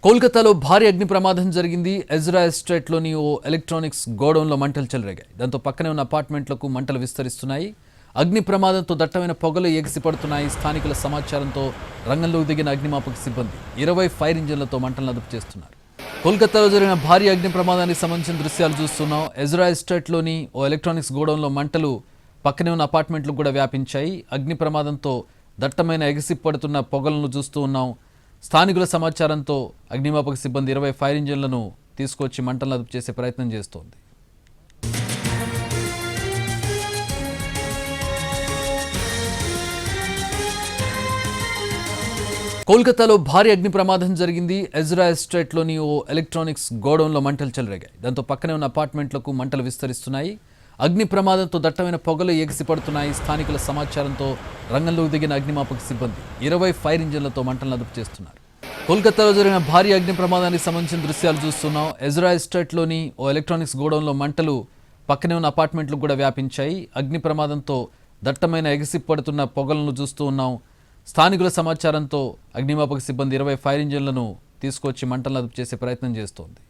కోల్కతాలో భారీ అగ్ని ప్రమాదం జరిగింది. ఎజ్రా ఎస్టేట్లోని ఓ ఎలక్ట్రానిక్స్ గోడౌన్లో మంటలు చెలరేగాయి. దాంతో పక్కనే ఉన్న అపార్ట్మెంట్లకు మంటలు విస్తరిస్తున్నాయి. అగ్ని ప్రమాదంతో దట్టమైన పొగలు ఎగిసిపడుతున్నాయి. స్థానికుల సమాచారంతో రంగంలోకి దిగిన అగ్నిమాపక సిబ్బంది 20 ఫైర్ ఇంజిన్లతో మంటలను అదుపు చేస్తున్నారు. కోల్కతాలో జరిగిన భారీ అగ్ని ప్రమాదానికి సంబంధించిన దృశ్యాలు చూస్తున్నాం. ఎజ్రా ఎస్టేట్లోని ఓ ఎలక్ట్రానిక్స్ గోడౌన్లో మంటలు పక్కనే ఉన్న అపార్ట్మెంట్లకు కూడా వ్యాపించాయి. అగ్ని ప్రమాదంతో దట్టమైన ఎగిసిపడుతున్న పొగలను చూస్తూ ఉన్నాం. స్థానికుల సమాచారంతో అగ్నిమాపక సిబ్బంది 20 ఫైర్ ఇంజిన్లను తీసుకొచ్చి మంటలను అదుపు చేసే ప్రయత్నం చేస్తోంది. కోల్కతాలో భారీ అగ్ని ప్రమాదం జరిగింది. ఎజ్రా ఎస్టేట్లోని ఓ ఎలక్ట్రానిక్స్ గోడౌన్లో మంటలు చెలరేగాయి. దాంతో పక్కనే ఉన్న అపార్ట్మెంట్లకు మంటలు విస్తరిస్తున్నాయి. అగ్ని ప్రమాదంతో దట్టమైన పొగలు ఎగిసిపడుతున్నాయి. స్థానికుల సమాచారంతో రంగంలోకి దిగిన అగ్నిమాపక సిబ్బంది 20 ఫైర్ ఇంజిన్లతో మంటలను అదుపు చేస్తున్నారు. కోల్కతాలో జరిగిన భారీ అగ్ని ప్రమాదానికి సంబంధించిన దృశ్యాలు చూస్తున్నాం. ఎజ్రా ఎస్టేట్లోని ఓ ఎలక్ట్రానిక్స్ గోడౌన్లో మంటలు పక్కనే ఉన్న అపార్ట్మెంట్లకు కూడా వ్యాపించాయి. అగ్ని ప్రమాదంతో దట్టమైన ఎగిసిపడుతున్న పొగలను చూస్తూ ఉన్నాం. స్థానికుల సమాచారంతో అగ్నిమాపక సిబ్బంది 20 ఫైర్ ఇంజిన్లను తీసుకొచ్చి మంటలను అదుపు చేసే ప్రయత్నం చేస్తోంది.